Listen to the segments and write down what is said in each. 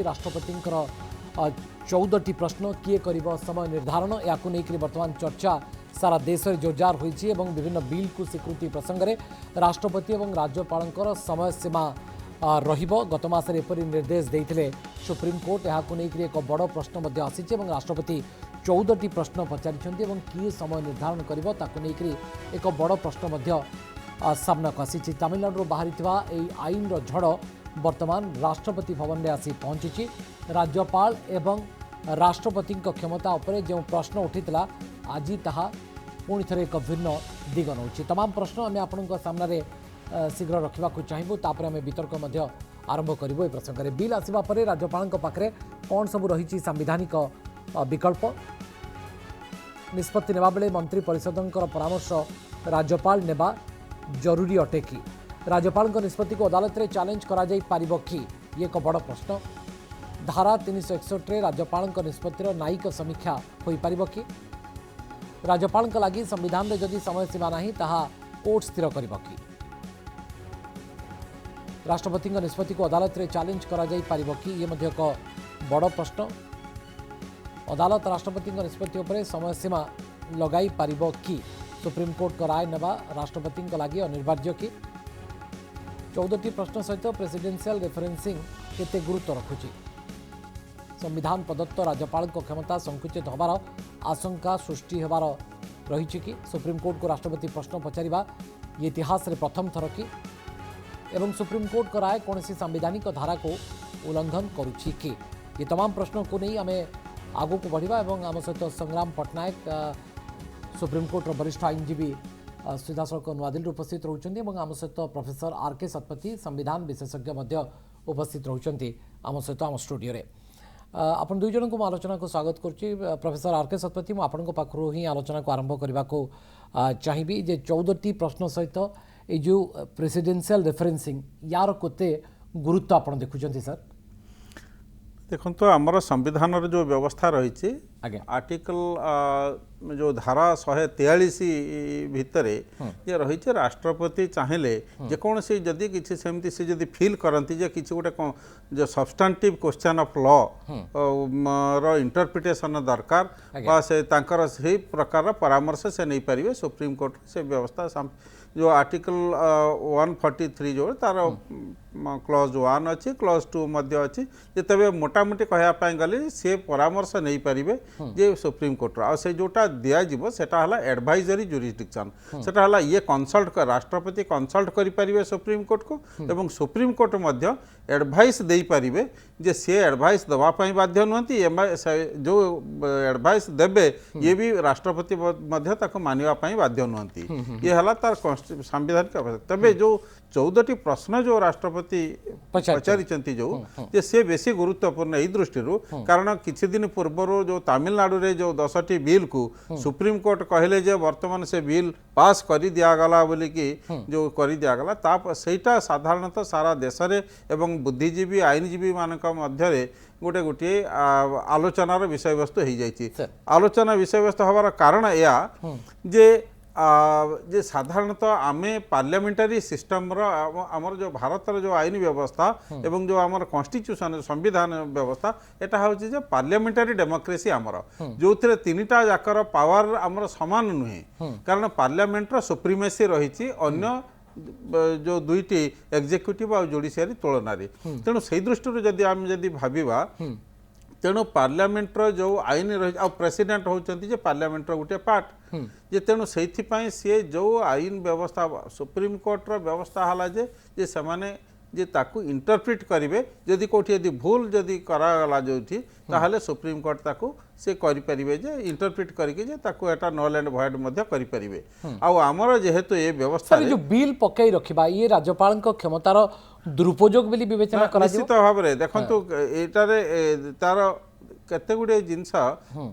राष्ट्रपति 14टी प्रश्न किए कर समय निर्धारण या बर्तमान चर्चा सारा देश में जोरदार होती विभिन्न बिल को स्वीकृति प्रसंग में राष्ट्रपति और राज्यपाल समय सीमा गत मासरे एपरी निर्देश देते सुप्रीमकोर्ट यहाँ एक बड़ प्रश्न आसी राष्ट्रपति 14टी प्रश्न पचारि किए समय निर्धारण कर एक बड़ प्रश्न सामना को आसी तमिलनाडु बाहरी आईन झड़ वर्तमान राष्ट्रपति भवन में आसी पहुंची राज्यपाल एवं राष्ट्रपति क्षमता उपरे जो प्रश्न उठीला आज ताहा पुणी थे एक भिन्न दिग नौ तमाम प्रश्न आम आपण सामने शीघ्र रखा चाहबू तापर आम वितर्क आरंभ करूँ ये प्रसंग में बिल आसवा पर राज्यपाल पाखे कौन सब रही सांविधानिक विकल्प निष्पत्ति नेबा बेले मंत्री परिषद परामर्श राज्यपाल नेबा जरूरी अटे कि राज्यपाल निष्पत्ति को अदालत में चैलेंज करा जाई पारिबो कि ये एक बड़ प्रश्न धारा 361 राज्यपाल निष्पत्तिर न्यायिक समीक्षा हो पारिबो कि राज्यपाल लगी संविधान में जदि समय सीमा नहीं ताहा कोर्ट स्थिर करिबो कि राष्ट्रपति निष्पत्ति को अदालत में चैलेंज करा जाई पारिबो कि ये मध्य एक बड़ प्रश्न अदालत राष्ट्रपति निष्पत्ति उपरे समय सीमा लगाई पारिबो कि सुप्रीमकोर्ट का राय नेबा राष्ट्रपति लगी अनिवार्य कि 14टी प्रश्न सहित प्रेसिडेंशियल रेफरेंसिंग केते गुरुत्व रखुची संविधान प्रदत्त राज्यपाल क्षमता संकुचित होबार आशंका सृष्टि होबार रही कि सुप्रीमकोर्ट को राष्ट्रपति प्रश्न पचारिबा ये इतिहास रे प्रथम थर कि एवं सुप्रीमकोर्ट का राय कौन संवैधानिक धारा को उल्लंघन करुच्ची कि ये तमाम प्रश्नों को नहीं आम आगू को बढ़ा और आम सहित संग्राम पट्टनायक सुप्रीमकोर्टर वरिष्ठ आईनजीवी सीधासख नुआदिल्ली उपस्थित रोचंती आम सहित प्रोफेसर आर.के. शतपथी संविधान विशेषज्ञ उपस्थित रोचंती आम सहित आम स्टूडियो रे आपण दुई जन को आलोचना को स्वागत करुच्ची प्रोफेसर आर.के. शतपथी मु आपण पाखरु ही आलोचना को आरंभ करने को चाहिए जे 14टी प्रश्न सहित ये जो प्रेसिडेंशियल रेफरेंसिंग यार कोते गुरुत्व आपण देखुचंती सर देखो तो आमर संविधान जो व्यवस्था रही आर्टिकल जो धारा 143 भितर ये रही राष्ट्रपति चाहिए जेकोसी जदि किसी सेमती से जदि फील करती जे किसी गोटे जो सब्सटेंटिव क्वेश्चन ऑफ लॉ रो इंटरप्रिटेशन दरकार बा से तांकर से प्रकार परामर्श से नहीं पारे सुप्रीम कोर्ट से व्यवस्था जो आर्टिकल 143 जो तार क्लॉज 1 अच्छी क्लॉज 2 मध्य अच्छी जिते मोटामोटी कहवाई गली सी परामर्श नहीं पारे जे सुप्रीम कोर्ट आ से जोटा दिज्व सेटा हला एडवाइजरी जुरिस्डिक्शन सेटा हला ये कंसल्ट कर राष्ट्रपति कंसल्ट करि परिबे सुप्रीम कोर्ट को एवं सुप्रीम कोर्ट मध्य एडवाइस दे पारिबे जे से एडवाइस दवा पई बाध्य नहंती जो एडवाइस देबे ये भी राष्ट्रपति मध्य ताको मानिवा पई बाध्य नहंती ये हला तार संवैधानिक अवस्था तबे जो 14टी प्रश्न जो राष्ट्रपति पचारिचंती जो जे से बेसी गुरुत्वपूर्ण एई दृष्टि कारण किछि दिन पूर्व जो तमिलनाडु रे जो 10टी बिल को सुप्रीम कोर्ट कहले जे वर्तमान से बिल पास करि दियागला बोली कि जो करि दियागला ता सेटा साधारणतः सारा देश रे एवं बुद्धिजीवी आईनजीवी मानक मध्यरे गोटे गोटे आलोचनार विषय वस्तु हो जाइए आलोचना विषय वस्तु हमार कारण या जे जे साधारणतः आमे पार्लियामेंटारी सिस्टम आमर जो भारत जो आईन व्यवस्था एवं जो आमर कॉन्स्टिट्यूशन संविधान व्यवस्था एटा होची जे पार्लियामेंटारी डेमोक्रेसी आमर जो थे 3टा जाकर पावर आमर समान नुहे कारण पार्लियामेंट रो सुप्रीमेसी रही अन्य जो 2टी एग्जीक्यूटिव और जुडिशियरी तुलन तेणु से दृष्टि जदि आम जदि भाविबा तेणु पार्लियामेंट जो आईन रही आ प्रेसिडेंट होती पार्लियामेंट गोटे पार्ट जे तेणु से सी जो आईन व्यवस्था सुप्रीम कोर्ट रो व्यवस्था हला जे सेमाने जे ताकू इंटरप्रिट करेंगे जदि कौटी यदि भूल जदि करागला जो ताहले सुप्रीम कोर्ट ताकू से करें जे इंटरप्रिट करके ताकू एटा नल एंड भॉइड मध्य करें आमर जेहेतु ये व्यवस्था जो बिल पकई रखा ये राज्यपाल क्षमतार दुरुपयोग बोली विवेचना करा निश्चित भाव में देखो एटारे तार केते गुडे जिनस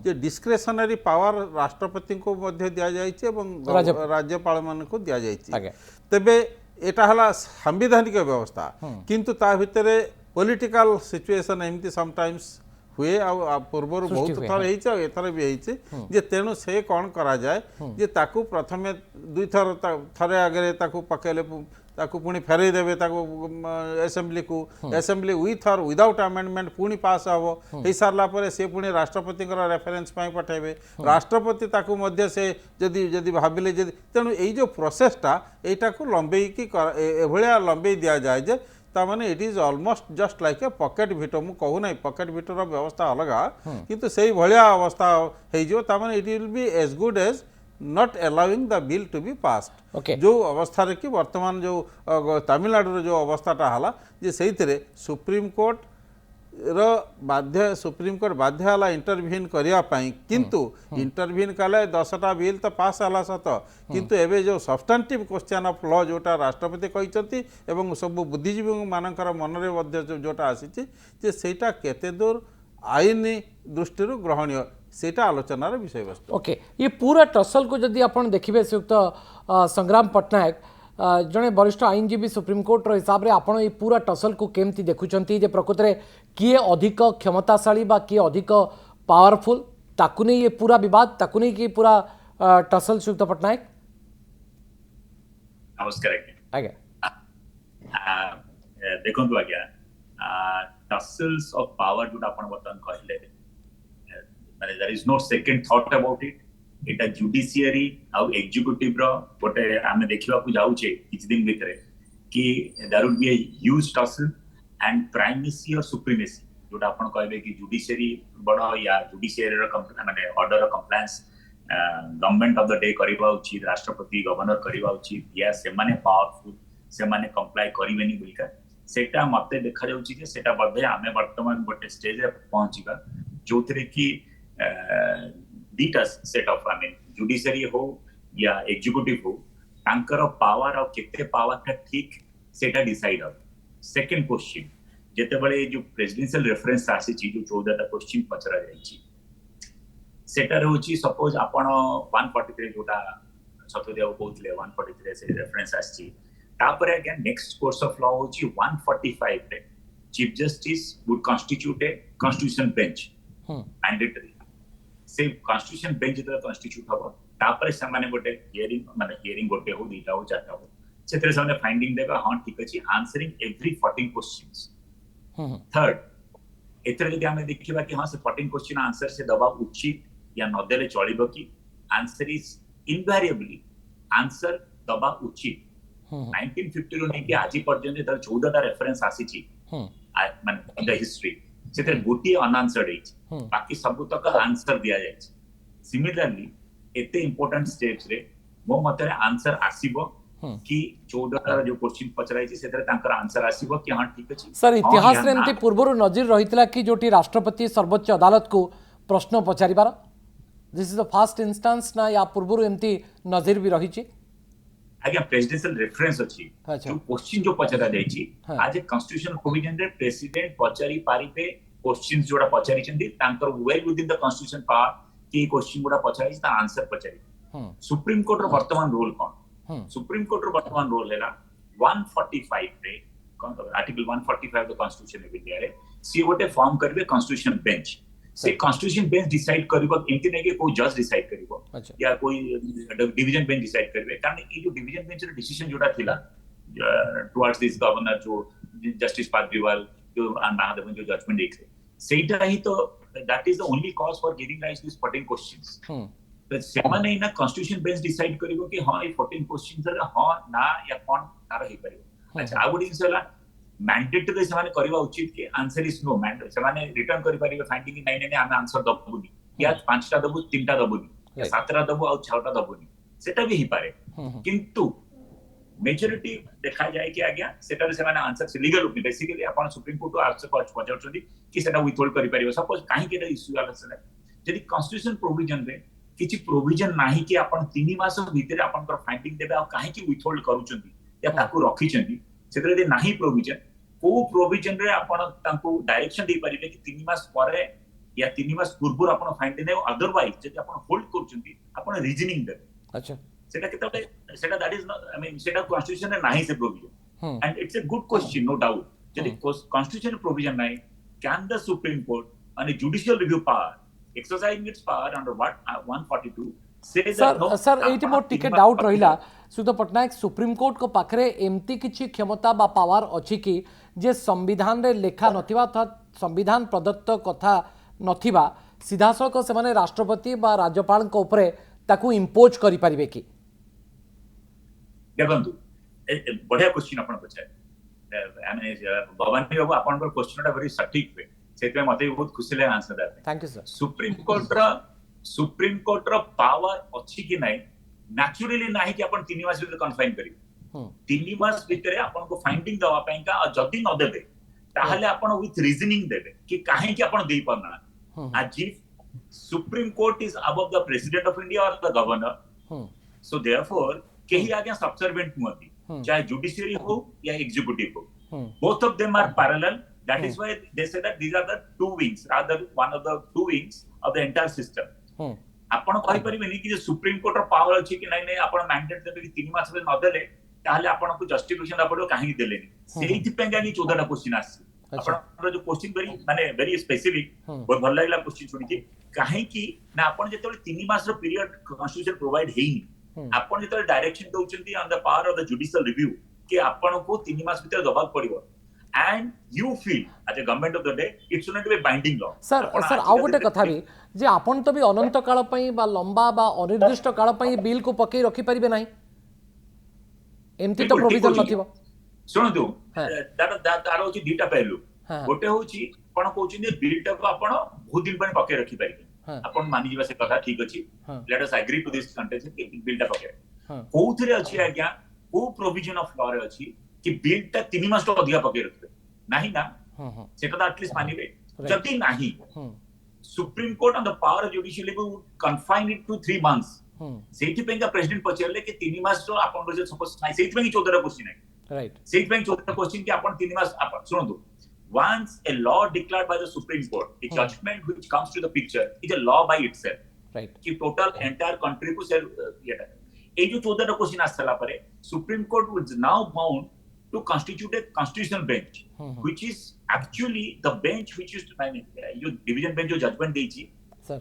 जे डिस्क्रिशनरी पावर राष्ट्रपति को मध्य दिया जाइए एवं राज्यपाल मान को दिया जाइए तेबे एटा हला संवैधानिक व्यवस्था किंतु ता भितरे पॉलिटिकल सिचुएशन एमती समटाइम्स हुए पूर्व बहुत थर एथर भी जे तेणु से कौन करा जाए जे ताकू प्रथमे दुई थर थरे आगे ताकू पकेले ताकू पुणी फेरई देवे असेंबली को असेंबली विथ और विदाउट अमेंडमेंट पुणी पास हम हो सारा पर से पुणी राष्ट्रपति रेफरेन्स पठेबे राष्ट्रपति ताकू मध्य से जदि जदि भाविले जदि तेणु यही जो प्रोसेसटा यहीटा को लंबे एभलिया लंबे दि जाए जे तामाने it is almost just like a pocket भिटो मु कहू ना पॉकेट भिटर व्यवस्था अलग किंतु से भलिया अवस्था हो तामाने it will be as good as not allowing the bill to be passed Okay. जो अवस्था कि वर्तमान जो तमिलनाडु जो अवस्थाटा है जे से सुप्रीम कोर्ट सुप्रीम कोर्ट बाध्य है इंटरव्यून करने किंतु इंटरव्यून कले 10टा बिल तो पास है सत किंतु एबे जो सब्सटेंटिव क्वेश्चन ऑफ लॉ जोटा राष्ट्रपति कहते एवं सब बुद्धिजीवी मानकर मनरे जोटा आसी सेटा केते दूर आईन दृष्टि ग्रहणीय सेटा आलोचनार विषय वस्तु। ओके ये पूरा टसल को जदि आपण देखिबे श्रीयुक्त संग्राम पट्टनायक जड़े वरिष्ठ आईनजीवी सुप्रीमकोर्ट हिसाब से आपण ये पूरा टसल को केमती देखुचंती जे प्रकृत में किए अधिक क्षमताशाली बा किए अधिक पावरफुल ताकू नहीं ये पूरा विवाद ताकू नहीं कि पूरा टसल श्रीयुक्त पट्टनायक। नमस्कार आज्ञा देखो आज्ञा टसल्स ऑफ पावर जोटा आपण बर्तमान कहले माने there is no second thought about it एटा जुडिशियरी आउ एग्जीक्यूटिव रो गोटे आमे देखिबा को जाउचे किछ दिन भितरे कि there would be a huge tussle and primacy और सुप्रीमेसी जोटा आपण कहबे कि जुडिशियरी बडो या जुडिशियरी रो माने ऑर्डर रो compliance government of the day करिबा उचित राष्ट्रपति गवर्नर करिबा उचित या से माने पावरफुल से माने कंप्लाई करिवेनी बोलका सेटा मते देखा जाउची जे सेटा बडे आमे वर्तमान गोटे स्टेज रे पहुंचीबा जोथरे कि दीटा set of I mean judiciary हो या एग्जीक्यूटिव हो तांकर पावर और केते पावर का ठीक सेटा डिसाइड हो। सेकंड क्वेश्चन जेते बळे जो प्रेसिडेंशियल रेफरेंस आसी ची जो 14 टा क्वेश्चन पचरा जाई ची सेटा रहउची सपोज आपण 143 जोटा सतोदेव कहतले 143 से रेफरेंस आसी तापर again next course of law होची 145 रे chief justice would constitute a constitution bench mandatory से कॉन्स्टिट्यूशन बेंच जो कॉन्स्टिट्यूट हबो तापर से माने गोटे हियरिंग माने हियरिंग गोटे हो दीटा हो चारटा हो सेतरे से माने फाइंडिंग देबा हां ठीक अछि आंसरिंग एवरी 14 क्वेश्चंस। थर्ड एतरे जदि हमें देखिबा कि हां से 14 क्वेश्चन आंसर से दबा उचित या न देले चलिबो कि आंसर इज इनवेरिएबली आंसर दबा उचित 1950 रो नै कि आजि पर्यंत तर 14 टा रेफरेंस आसी छि माने इन द हिस्ट्री सेतरे गोटी अनआंसर्ड इज बाकी सब तक आंसर दिया जाय छै। सिमिलरली एते इंपोर्टेंट स्टेप्स रे मो मतरे आंसर आसीबो कि 14 टा जो क्वेश्चन पचराई छै सेतरे तांकर आंसर आसीबो कि हां ठीक अछि। सर इतिहास रे एमती पूर्वरु नजर रहितला कि जोटी राष्ट्रपति सर्वोच्च अदालत को प्रश्न पचारिबार this is the first instance ना या पूर्वरु एमती नजर भी रही छि आगे प्रेसिडेंशियल रेफरेंस अछि जो क्वेश्चन जो पचरा जाय छि आज कॉन्स्टिट्यूशनल प्रोविजन रे प्रेसिडेंट पचारि पारिबे क्वेश्चंस जोड़ा पचारि छथि तांकर well with in the constitution power कि क्वेश्चन जोड़ा पचारि ता आंसर पचारि सुप्रीम कोर्ट रो वर्तमान रोल कोन सुप्रीम कोर्ट रो वर्तमान रोल हैला 145 रे article 145 of the constitution of India रे सी गोटे फॉर्म करबे कॉन्स्टिट्यूशन बेंच से कॉन्स्टिट्यूशन बेंच डिसाइड करबो एंति नै कि कोई जज डिसाइड करबो या कोई डिवीजन बेंच डिसाइड करबे कारण ई जो डिवीजन बेंच रो डिसीजन जोड़ा थिला टुवर्ड्स दिस गवर्नर जो जस्टिस पाद्रीवाल जो महादेवन जो जजमेंट एक सेटा ही तो that is the only cause for giving rise this 14 questions तो सेमाने ना कॉन्स्टिट्यूशन बेंच डिसाइड करिवो कि हां ये 14 क्वेश्चंस रे हां ना या कोन तार हे परिवो अच्छा आ गुडी सेला मैंडेटरी से माने करबा उचित कि आंसर इज नो मैंडेटरी से माने रिटर्न करि परिबे फाइंडिंग इन 9 हम आंसर दबुनी या 5टा दबु 3टा दबुनी या 7टा दबु और 6टा दबुनी सेटा भी ही पारे किंतु मेजॉरिटी देखा जाए कि आज्ञा सेटा से माने आंसर से लीगल बेसिकली आपण सुप्रीम कोर्ट आंसर पहुंचाउछथि कि सेटा विथहोल्ड करि परिबो सपोज काहे के इश्यू आला से यदि कॉन्स्टिट्यूशन प्रोविजन रे किछि प्रोविजन नाही कि आपण 3 मास भीतर आपण कर फाइंडिंग देबे आ काहे कि विथहोल्ड करूछथि या ताकू रखिछथि सेतरे दे नाही प्रोविजन को प्रोविजन रे आपण ताकू डायरेक्शन दे परिबे कि 3 मास परे या 3 मास पूर्व आपण फाइंडिंग दे अदरवाइज जदि आपण होल्ड करूछथि आपण रीजनिंग दे अच्छा सेटा केते सेटा दैट इज आई मीन सेटा कॉन्स्टिट्यूशन रे नाही से provision and it's a good question no doubt जदि कॉन्स्टिट्यूशन प्रोविजन नाही can the supreme court on a judicial review power exercising its power under what 142 sir sir ये मोर टिके doubt रहिला सुध पटनायक सुप्रीम कोर्ट को पाखरे एमती किछि क्षमता बा पावर अछि कि जे संविधान रे लेखा नथिबा अर्थात संविधान प्रदत्त कथा नथिबा सीधासख से माने राष्ट्रपति बा राज्यपाल को ऊपर ताकू इम्पोज करि परिबे कि देखंतु बढ़िया क्वेश्चन आपण पछाय माने भवानी बाबू आपनकर क्वेश्चनटा वेरी सटीक वे सेते मते बहुत खुशी ले आंसर दे thank you sir supreme court रो पावर अछि कि नै नेचुरली नाही कि आपण 3 मास भीतर कन्फाइन करी 3 मास भीतर आपण को फाइंडिंग दवा पई का जदी न देबे ताहले आपण विथ रीजनिंग देबे कि काहे कि आपण देई परना आज supreme court is above the president of India और द गवर्नर सो देयरफॉर केही आगे सबसर्वेंट मोदी चाहे जुडिशियरी हो या एग्जीक्यूटिव हो both of them are parallel that is why they say that these are the two wings rather one of the two wings of the entire system आपण कहि परिबेनी कि जे सुप्रीम कोर्ट रो पावर अछि कि नै आपण मैंडेट देबे कि 3 मास में न देले ताहले आपण को जस्टिफिकेशन आपडो काहे देलेनी सेही पे गानी 14 टा क्वेश्चन आसी आपण जो क्वेश्चन माने वेरी स्पेसिफिक बहुत भल लागला क्वेश्चन सुनि कि काहे कि ना आपण जेतले 3 मास रो पीरियड कॉन्स्टिट्यूशन प्रोवाइड हेइनी आपण जेतले डायरेक्शन दोउचंती on the power of the judicial review कि आपण को 3 मास भीतर दबाक पड़िबो and you feel as a government of the day it should not be a binding law sir आउ गोटे कथा भी जे आपण तो भी अनंत काल पई बा लंबा बा अनिर्दिष्ट काल पई बिल को पकई रखि परिबे नाही एमती तो प्रोविजन नथिबो सुनतु तार होची दीटा पहलू गोटे होची कोन कहउची जे बिल टा को आपण बहुत दिन पय पकई रखि परिबे आपण मानि जिबा से कथा ठीक अछि let us agree to this content कि बिल टा पकई कोउथरे अछि आज्ञा को प्रोविजन ऑफ लॉ रे अछि कि बिल टा 3 मास तो अधिका पकई रखबे नाही ना सेटा तो एटलीस्ट मानिबे जति नाही Supreme court on the power of judicial review confine it to 3 months सेठी पेंगा प्रेसिडेंट पचरले कि 3 मास तो आपण जो सपोज नाही सेठी पेंगी 14 क्वेश्चन है राइट सेठी पेंगी 14 क्वेश्चन कि आपण 3 मास आपण सुनंदु once a law declared by the supreme court a judgment which comes to the picture is a law by itself right कि टोटल एंटायर कंट्री को से येटा ए जो 14 क्वेश्चन आसला परे supreme court was now bound to constitute a constitutional bench which is actually the bench which used to manage your division bench जो judgment देची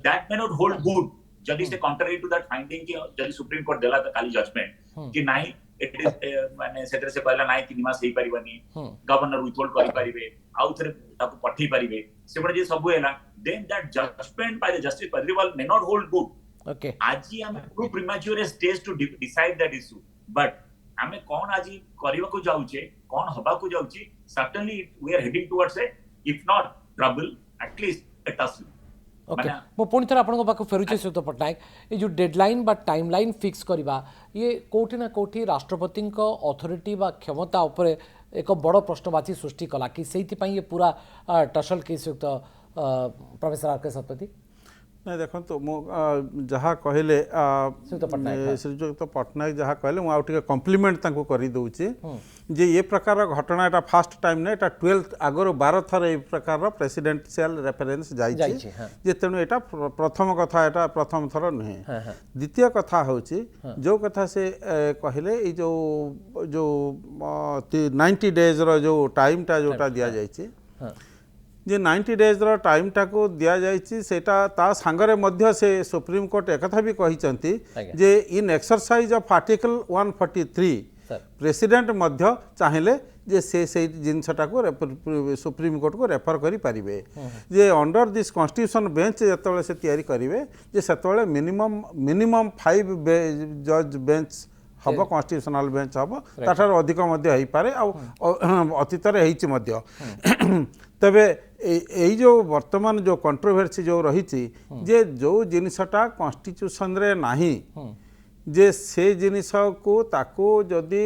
that may not hold good जदी से contrary to that finding कि जदी supreme court देला त काली judgement कि नाही it is माने सेतरे से पहला नाही 3 मास हेई परिबनी गवर्नर विथहोल्ड करि परिबे आउ थरे ताको पठी परिबे से बडे जे सब हेला then that judgment by the justice Padriwal may not hold good okay आजी हम too premature stage to decide that issue but हमें कौन आज करबा को जाउचे कौन हबा को जाउची certainly we are heading towards a if not trouble at least a tussle okay मो पुणी थर आपन को पाक फेरुचे सुत पटनायक ये जो डेडलाइन बा टाइमलाइन फिक्स करबा ये कोठी ना कोठी राष्ट्रपति को अथॉरिटी बा क्षमता ऊपर एक बड़ प्रश्नवाची सृष्टि कला कि सेति पई ये पूरा टसल केस युक्त प्रोफेसर आर के सतपति नहीं देखो तो जहाँ कहले श्रीजुक्त पट्टनायक जहाँ कहले मुझे कम्प्लीमेंट कर दूचे जे ये प्रकार घटना एटा फास्ट टाइम ना एटा 12th आगर 12 थर ये प्रकार प्रेसिडेंशियल रेफरेंस जाइए तेणु एटा प्रथम कथा एटा प्रथम थर नुहे द्वितीय कथा होची जो कथा से कहले जो जो 90 डेज रो जो टाइम टा जोटा दिया जाइए जे 90 डेज रो टाइम टाको दिया जाइछि सेटा ता सांगरे मध्य से सुप्रीम कोर्ट एकथा भी कहिसंती जे इन एक्सरसाइज ऑफ आर्टिकल 143 प्रेसिडेंट मध्य चाहेले जे से जिनसटा को सुप्रीम कोर्ट को रेफर करि परिबे जे अंडर दिस कॉन्स्टिट्यूशन बेंच जतले से तयारी करिवे जे सेतले मिनिमम 5 जज बेंच हम कॉन्स्टिट्यूशनल बेंच हम ताठार अधिक हो पारे अतीत तबे यही जो वर्तमान जो कंट्रोवर्सी जो रही जे जो जिनसटा कॉन्स्टिट्यूशन रे नाही जे से जिनिस को ताको जदि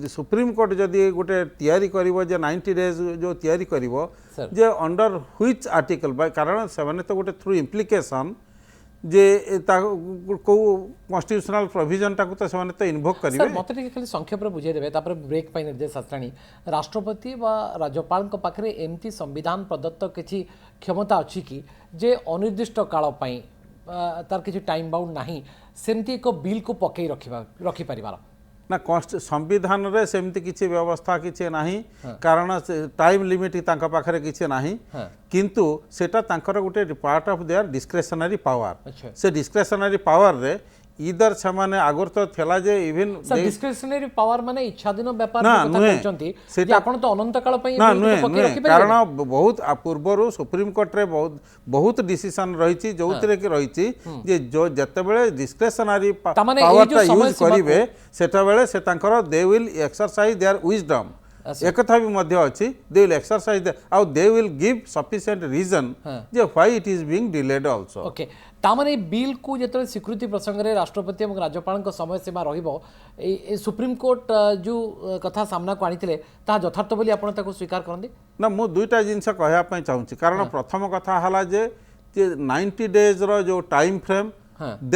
सुप्रीम कोर्ट जदि गोटे तैयारी करिवो जे 90 डेज जो तैयारी करिवो जे अंडर व्हिच आर्टिकल बाय कारण से माने तो गोटे थ्रू इम्प्लिकेशन जे को कॉन्स्टिट्यूशनल प्रोविजन टाको तो से तो इन्वोक करिवे सर मते टिके खाली संक्षेप रे बुझे देबे तापर ब्रेक पाइ निर्देश आसराणी राष्ट्रपति वा राज्यपाल को पाखरे एमती संविधान प्रदत्त किछि क्षमता अछि कि जे अनिर्दिष्ट काल पई तार किछि टाइम बाउंड नाही सेमती एक बिल को पकई रखि परिवार ना संविधान रे सेमती किसी व्यवस्था किसी नाही कारण टाइम लिमिट तांका पाखरे किसी नाही किंतु सेटा तांकर गोटे part of their discretionary power से डिस्क्रिशनरी पावर रे इधर से आगर तो थेला जे इवन डिस्क्रिशनरी पावर माने इच्छाधीन व्यापार ना कथा कहचंती से आपण तो अनंत काल पई ना नुहे कारण बहुत पूर्वर सुप्रीम कोर्ट रे बहुत डिसीजन रही जो कि रही जे जो जते बेले डिस्क्रिशनरी पावर यूज करिवे सेटा बेले से तांकर they will exercise their wisdom एक कथा भी मध्य अछि दे विल एक्सरसाइज आउ they will give sufficient reason जे why it is being delayed also okay तामाने बिल को जेतले स्वीकृति प्रसंग रे राष्ट्रपति और राज्यपाल को समय सीमा रहिबो ए सुप्रीम कोर्ट जो कथा सामना को आनिथिले ता यथार्थ बोली आपण ताको स्वीकार करंदी ना मु दुईटा जिनस कहया पई चाहूची कारण प्रथम कथा हला जे 90 डेज रो जो time frame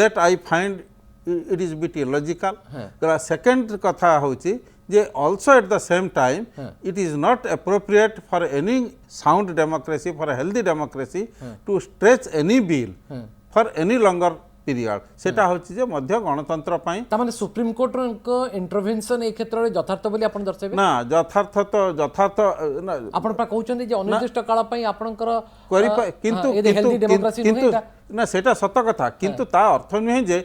that I find it is bit illogical second कथा होची जे also at the same time it is not appropriate for any sound democracy, for a healthy democracy to stretch any bill for any longer period सेटा होची जे मध्य गणतंत्र पई तामाने supreme court रो intervention ए क्षेत्र रे यथार्थ बोली आपण दर्शाबे ना यथार्थ तो यथार्थ आपण पा कहउचंदी जे अनिर्दिष्ट काल पई आपनकर किंतु हेल्दी डेमोक्रेसी किंतु ना सेटा सत कथा किंतु ता अर्थ नुहे जे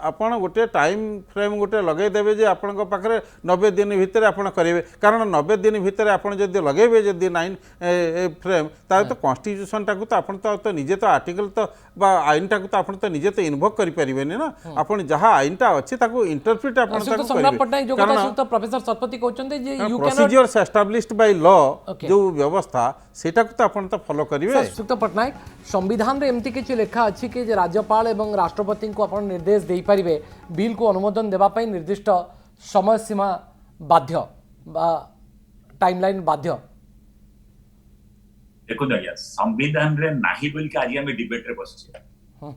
आपण गोटे टाइम फ्रेम गोटे लगे देबे जे आपण पाखरे 90 दिन भितर आपण करेबे कारण 90 दिन भितर आपण जदी लगेबे जदी 9 फ्रेम ता तो कॉन्स्टिट्यूशन टाकू तो आपण तो निजे तो आर्टिकल तो बा आईन टाकू तो आपण तो निजे तो इन्वोक करि परिबेनी ना आपण जहा आईनटा अछि ताकू इंटरप्रेट आपण ताकू सम्राट पटनायक जो कथा सुत प्रोफेसर सरपति कहउचंदी जे you can procedures established by law जो व्यवस्था सेटा को तो आपण तो फॉलो करिवे सुत पटनायक संविधान रे एमती किछि लेखा अछि कि जे राज्यपाल एवं राष्ट्रपति को आपण निर्देश देई परिबे बिल को अनुमोदन देबा पई निर्दिष्ट समय सीमा बाध्य बा टाइमलाइन बाध्य देखो आज्ञा संविधान रे नाही बोल के आज हम डिबेट रे बसछे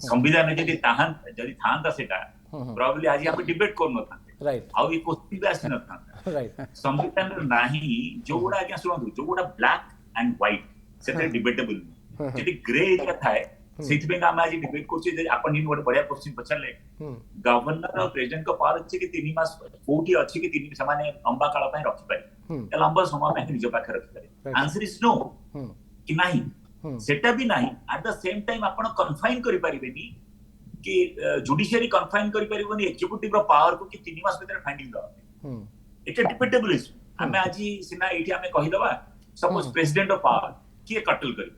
संविधान रे जदी थांता सेटा प्रोबब्ली आज हम डिबेट कर न थांते राइट आ ये क्वेश्चन भी आसी न थांता राइट संविधान रे नाही जोडा आज्ञा सुनंदु जोडा ब्लैक एंड व्हाइट सेटा डिबेटेबल जदी ग्रे एरिया थाए सेति पे हम आज डिबेट करछे जे आपण इन ଗୋଟେ बढिया क्वेश्चन पछाले गवर्नर और प्रेसिडेंट को पावर अछि कि 3 मास कोठी अछि कि 3 समान लंबा काल पय रखि पारे लंबा समय में निज पाखे रखि पारे आंसर इज नो कि नाही सेटा भी नाही एट द सेम टाइम आपण कन्फाइन करि परिबेनी कि जुडिशियरी कन्फाइन करि परिबोनी एग्जीक्यूटिव रो पावर को कि 3 मास भीतर फाइंडिंग दो इट्स अ डिबेटेबल इशू हमें आज सिना एठी हमें कहि दबा सपोज प्रेसिडेंट ऑफ पावर की कटल करि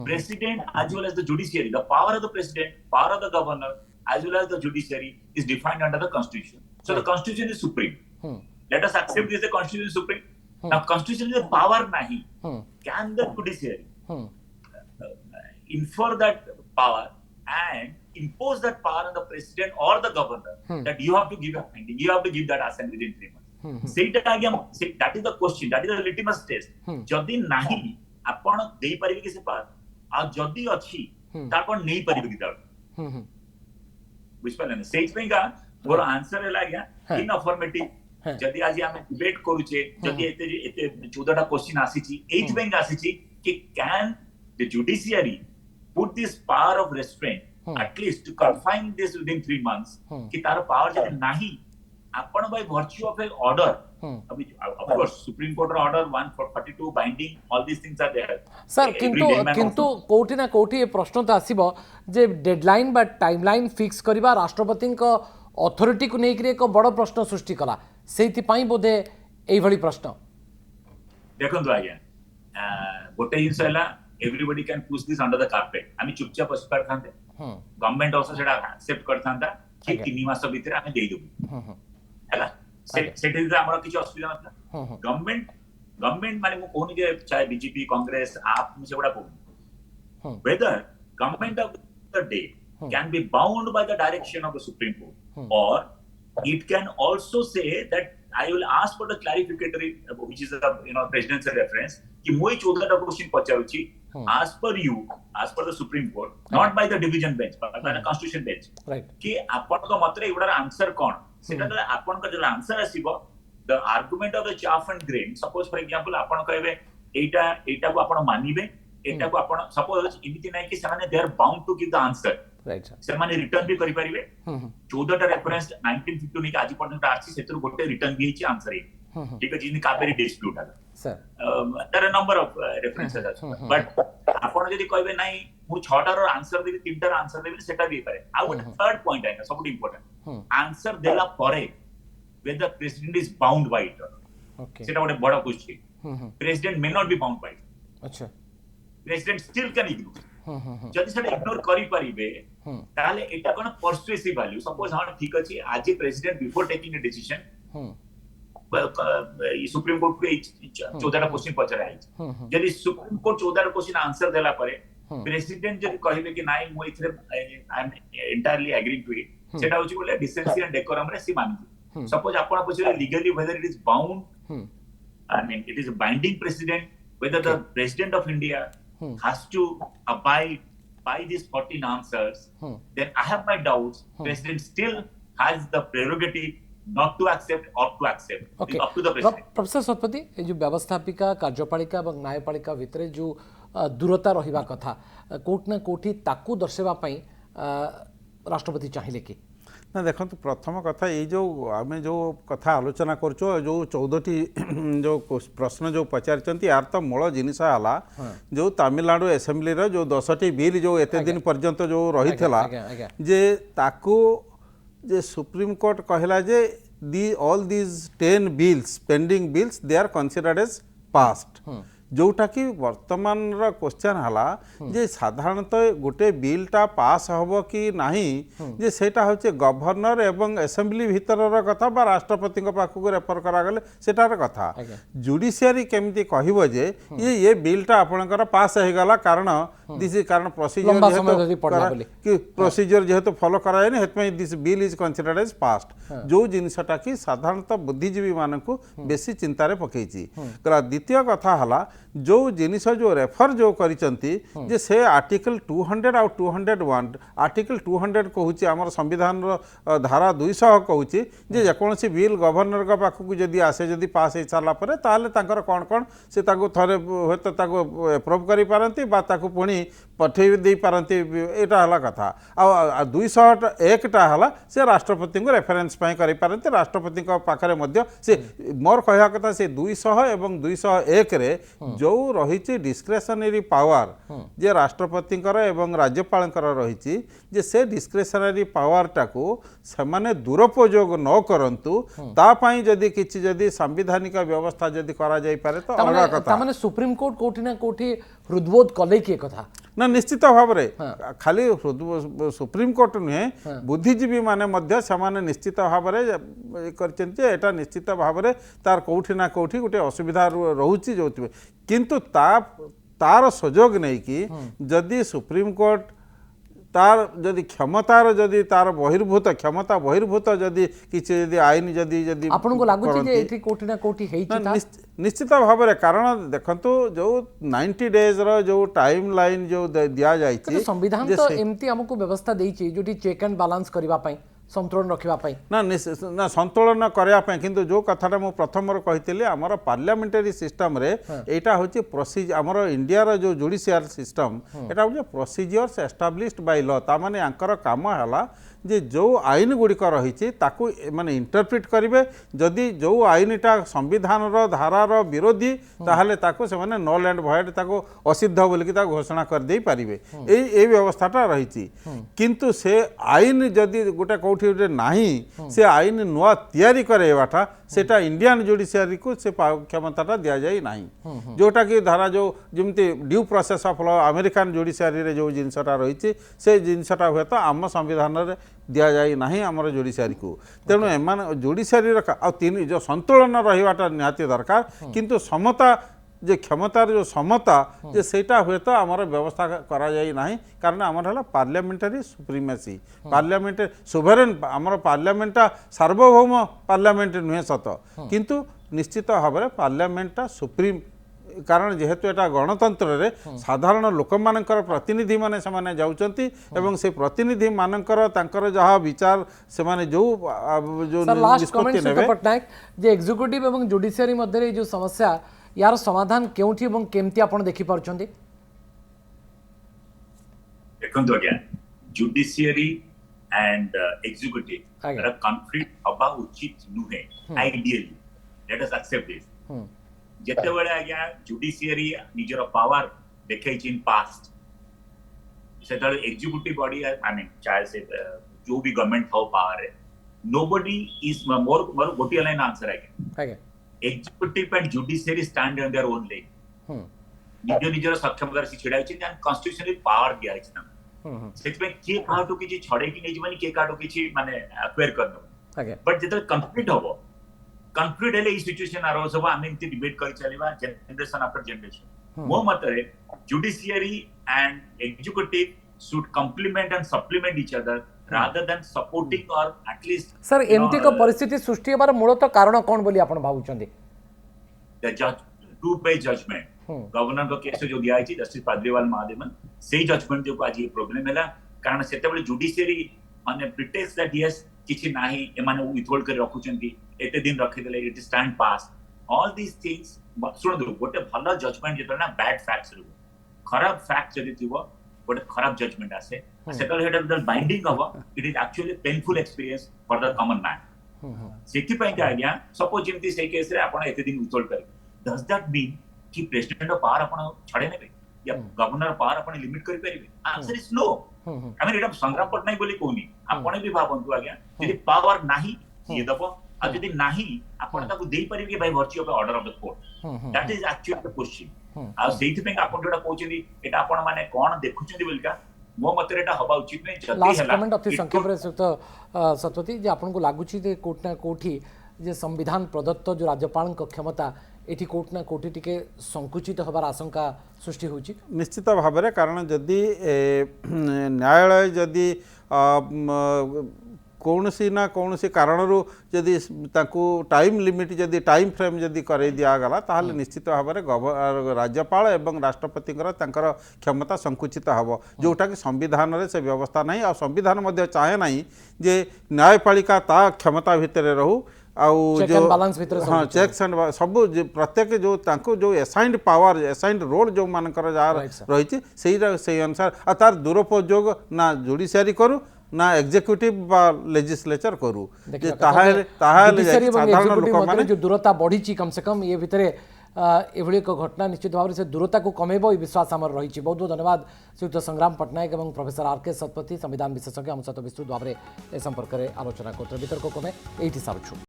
president as well as the judiciary the power of the president power of the governor as well as the judiciary is defined under the constitution so the constitution is supreme let us accept this the constitution is supreme now constitution is a power nahi can the judiciary infer that power and impose that power on the president or the governor that you have to give a finding you have to give that assent within 3 months that is the question that is the litmus test jodi nahi आपण देई परिबे कि से पार आ जदी अछि तापन नै परिबे कि तार बुझपले सेज पे का मोर आंसर है लागया इन अफर्मेटिव जदी आज हम डिबेट करूचे जदी एते 14टा क्वेश्चन आसीची एज पे आसीची कि can the judiciary put this power of restaurant at least to confine this within 3 months कि तार पावर जदी नाही आपण bye virtue of A order अभी of course supreme court order 142 binding all these things are there sir किंतु कोठी ना कोठी प्रश्न तो आसीबो जे डेडलाइन बा टाइमलाइन फिक्स करबा राष्ट्रपति को अथॉरिटी को नेकरी एक बड़ प्रश्न सृष्टि कला सेति पई बोधे एई भली प्रश्न देखंतु आज्ञा गोटे हिंसला everybody can push this under the carpet आमी चुपचाप बस पर थांते गवर्नमेंट आल्सो सेटा एक्सेप्ट करथांता कि 3 मास भीतर आमे देई देबु हैला सेठी हमरा किछ असुविधा नथा गवर्नमेंट माने मु कोनी जे चाहे बीजेपी कांग्रेस आप से बड़ा को whether government of the day can be bound by the direction of the supreme Court or it can also say that I will ask for the clarificatory which is the presidential reference कि मोई 14 टा question पचारुची as per the supreme court not by the division bench but by the constitution bench right कि आपण को मात्र एवडा answer कोन सेटा तो आपण को जो आंसर आसीबो the argument of the chaff and grain suppose for example आपण कहबे एटा को आपण मानिबे एटा को आपण suppose इमिति नै कि सने they are bound to give the answer right sir से माने रिटर्न भी करि परिबे 14 टा रेफरेंस 1952 नहीं आज पर्यंत आछि सेतु गोटे रिटर्न भी छि आंसर ही ठीक है जिन कावेरी डिस्प्यूट है sir there are number of references but आपण जदी कहबे नाही मु 6 टार आंसर देबी 3 टार आंसर देबी सेटा भी पारे आ गोटे थर्ड पॉइंट है सब इंपोर्टेंट आंसर देला परे whether president is bound by it okay सेटा गोटे बड़ा question president may not be bound by it अच्छा president still can ignore जदि सेटा इग्नोर करि परिबे ताले एटा कोन परसुएसिव वैल्यू सपोज हां ठीक अछि आज president before taking a decision supreme court को 14 टा क्वेश्चन पचरा है जदि सुप्रीम कोर्ट 14 टा क्वेश्चन आंसर देला परे प्रेसिडेंट जदि कहबे कि नाइ मो इथरे I am entirely agreeing to it सेटा होची बोले डिसेंसी एंड डेकोरम रे सी मानती सपोज आपण पछरे legally whether it is bound I mean it is a binding president whether the president of India has to abide by these 14 answers, then I have my doubts. President still has the prerogative not to accept or to accept. Okay. It's up to the president. Professor Satpathy ये जो व्यवस्थापिका कार्यपालिका और न्यायपालिका भितर जो दूरता रहिबा कथा coat ना कोठी ताकू दर्शेबा पई राष्ट्रपति चाहिए कि ना देखो प्रथम कथा ये जो आम जो कथा आलोचना करछो जो 14 जो प्रश्न जो पचार यार तो मूल जिनस है जो तमिलनाडु असेंबली जो 10टी बिल जो एते दिन पर्यंत जो रही जे ताकू जे सुप्रीम कोर्ट कहला जे all these 10 bills pending bills they are considered as passed जोटा कि वर्तमान क्वेश्चन है जे साधारणतः गोटे बिलटा पास हम कि नहीं जे सेटा होचे गवर्नर एवं असेंबली भीतर कथा बा राष्ट्रपति पाखक रेफर करागले सेटार कथा जुडिशियरी केमती कहबो जे ये बिलटा आपणकर पास हो गला कारण दिस कारण प्रोसीजर जेहेतु फॉलो कराएनि हेतु this bill is considered as passed जो जिनसटा कि साधारणतः बुद्धिजीवी मानकु बेसी चिंतारे पकेछि द्वितीय कथा हला जो जिनिस जो रेफर जो करिसंती जे से आर्टिकल 200 और 201 आर्टिकल 200 कहूची आमर संविधान धारा 200 कहूची जे जेकोसी बिल गवर्नर का पाखक जदि आसे जदि पास हो सारा पर ताले तांकर कोन कोन से ताको थरे होत ताको अप्रूव करि पारंती बा ताको पुणी पठे दे पारंती एटा हला कथा आ 201 टा हला से राष्ट्रपति को रेफरेंस पय करि पारंती राष्ट्रपति को पाखरे मध्य से मोर कहया कथा से 200 एवं 201 रे जो रही डिस्क्रेशनरी पावर जे राष्ट्रपति एवं राज्यपाल रही जे से डिस्क्रेशनरी पावर टाको सेमाने दुरुपयोग न करंतु तापाई जदि किछि जदि संवैधानिक व्यवस्था जदि करा जाई पारे तो अलग कथा माने सुप्रीम कोर्ट कोठी ना कोठी हृदबोध कले के कथा ना निश्चित भाव में खाली सुप्रीम कोर्ट नुहे बुद्धिजीवी माने मध्य सेमाने निश्चित भाव में करचंती एटा निश्चित भाव में तार कोठी ना कोठी गोटे असुविधा रहुची जो किंतु तार सुजोग नहीं कि जदि सुप्रीम कोर्ट तार जदि क्षमतार जदि तार बहिर्भूत क्षमता बहिर्भूत जदि किसी जदि आईन जदि जदि आपन को लागुची जे एठी कोठी ना कोठी हेइची निश्चित भाव में कारण देखंतु जो 90 डेज रो जो टाइम लाइन जो दिया जाइछि संविधान तो एमती हमको व्यवस्था देइछि जोटी चेक एंड बैलेंस करबा पई संतुलन रखा ना संतुलन करने किंतु जो कथाटा मु प्रथम कही आमर पार्लियामेंटरी सिस्टम रे एटा होची प्रोसीजर आमर इंडिया रो जो जुडिशियल सिस्टम एटा होची प्रोसीजर्स एस्टाब्लिश्ड बाय लॉ ता माने आंकर काम हला जे जो आईन गुड़िक रही ताकू माने इंटरप्रिट करेंगे जदि जो आईनटा संविधान धारार विरोधी ताहले ताकू से माने नल एंड भॉइड ताकू असिद्ध बोलिकी ताकू घोषणा कर दे पारिबे ए व्यवस्थाटा रही किंतु से आईन जदि गोटे कौटी गोटे नाही से आईन नुआ तैयारी करेवाटा सेटा इंडियन जुडिशियरी को से क्षमताटा दि जाए नहीं जोटा कि धारा जो जमती due process of law American judiciary रे जो जिनसटा रही से जिनसटा हुए तो आम संविधान रे दिया जाए नहीं आमर जुडिशियरी को तेणु एमान जुडिशियरी तीन जो संतुलन रहीवाटा निहाती दरकार किंतु समता जे क्षमतार जो समता जे सेटा हुए तो आमर व्यवस्था करा जाए नहीं कारण आमर है पार्लियामेंटरी सुप्रीमेसी पार्लियामेंट सोवरेन आमर पार्लियामेंटा सार्वभौम पार्लियामेंट नुहे सत किंतु निश्चित भाव में पार्लियामेंटा सुप्रीम कारण जेहेतु एटा गणतंत्र रे साधारण लोक मानकर प्रतिनिधि माने समाने जाउचंती एवं से प्रतिनिधि मानकर तांकर जहा विचार से माने जो निष्पत्ति नेबे पटनायक जे एग्जीक्यूटिव एवं जुडिशियरी मध्ये जो समस्या यार समाधान केउठी एवं केमती आपण देखि परछंती देखंतु आज्ञा judiciary and executive Okay. are conflict haba uchit nuhe ideally let us accept this ଯେତେବେଳେ ଆଜ୍ଞା ଜୁଡିସିଆରୀ ନିଜର ପାୱାର ଦେଖେଇଛି ଇନ୍ ପାଷ୍ଟ ସେତେବେଳେ ଏକ୍ଜିକ୍ୟୁଟିଭ ବଡି ଆଇ ମିନ୍ ଚାहे ସେ ଯୋଉ ବି ଗଭର୍ଣ୍ଣମେଣ୍ଟ ଥାଉ ପାୱାରରେ nobody is ମୋର ଗୋଟିଏ ଲାଇନ୍ ଆନ୍ସର ଆଜ୍ଞା executive and judiciary stand on their own leg ନିଜ ନିଜର ସକ୍ଷମତାରେ ସେ ଛିଡା ହେଇଛନ୍ତି and constitutionally power ଦିଆ ହେଇଛି ତାଙ୍କୁ ସେଥିପାଇଁ କିଏ କାହାଠୁ କିଛି ଛଡେଇକି ନେଇଯିବନି କିଏ କାହାଠୁ କିଛି ମାନେ ଆକ୍ୱାର କରିନେବ ବଟ୍ ଯେତେବେଳେ କମ୍ପ୍ଲିଟ୍ ହବ କମ୍ପ୍ଲିଟ୍ ହେଲେ ଏଇ ସିଚୁଏସନ ଆରମ୍ଭ ହବ ଆମେ ଏମିତି ଡିବେଟ୍ କରି ଚାଲିବା ଜେନେରେସନ ଆଫ୍ଟର ଜେନେରେସନ ମୋ ମତରେ judiciary and executive should complement and supplement each other rather than supporting or at least sir एमती को परिस्थिति सृष्टि होबार मूलतः कारण कोन बोली आपण भावुचंदी the judge two page judgment governor को केस जो दिया है जस्टिस पाद्रीवाल महादेवन से जजमेंट जो आज ये प्रॉब्लम हैला कारण सेते बेले जुडिशियरी माने प्रिटेक्स दैट यस किछि नाही ए माने विथहोल्ड कर रखुचंती एते दिन रखि देले it stand pass all this things सुन दो गोटे भलो जजमेंट जेतो ना बैड फैक्ट्स रो खराब फैक्ट जदि थिबो गोटे खराब जजमेंट आसे सेतल हेडर बाइंडिंग हबो it is actually painful experience for the common man सेति पई का आज्ञा सपोज जेमती से केस रे आपण एते दिन विथहोल्ड कर डज दैट मीन कि प्रेसिडेंट पावर आपण छाड़े नेबे या गवर्नर पावर आपण लिमिट करि परिबे answer is no I mean एटा संग्राम पटनायक बोली कोनी आपण भी भाबंतु आज्ञा यदि पावर नाही ये दबो आ यदि नाही आपण ताको देई परिबे by virtue of order of the court that is actually the question आ सेति पे आपण जोडा कहउछनी एटा आपण माने कोन देखुछनी बोलका मो मतरे एटा हबा उचित नै जति लास्ट हला कमेंट अति संक्षेप रे सतवती जे आपण को लागुची जे कोट ना कोठी जे संविधान प्रदत्त जो राज्यपाल क्षमता एठी कोट ना कोठी टिके संकुचित होबार आशंका सृष्टि होची निश्चित भाव में कारण जदि न्यायालय जदि कौनसी ना कौनसी कारणरू जदि ताकू टाइम लिमिट जदि टाइम फ्रेम जदि कर दिगला ताहले निश्चित भाव में राज्यपाल एवं राष्ट्रपति क्षमता संकुचित हम जोटा कि संविधान रे से व्यवस्था नहीं आ संविधान मध्य चाहे नहीं जे न्यायपालिका ता क्षमता भितर रहू आउ जो हाँ चेक्स एंड सब प्रत्येक जो तांको जो एसाइंड पावर एसाइंड रोल जो मानकर जहाँ रही से अनुसार आ तार दुरुपयोग ना जुडिशियरी करू ना एग्जीक्यूटिव बा लेजिस्लेचर करू साधारण लोक माने जो दूरता बढ़ी कम से कम ये भितर एभली एक घटना निश्चित भाव से दूरता को कमेब विश्वास आमर रही बहुत बहुत धन्यवाद श्रीयुक्त संग्राम पट्टनायक और प्रोफेसर आर.के. सतपथी संविधान विशेषज्ञ हम सहित विस्तृत भाव में ए संपर्क में आलोचना करते वितर्क को ये सारुछु।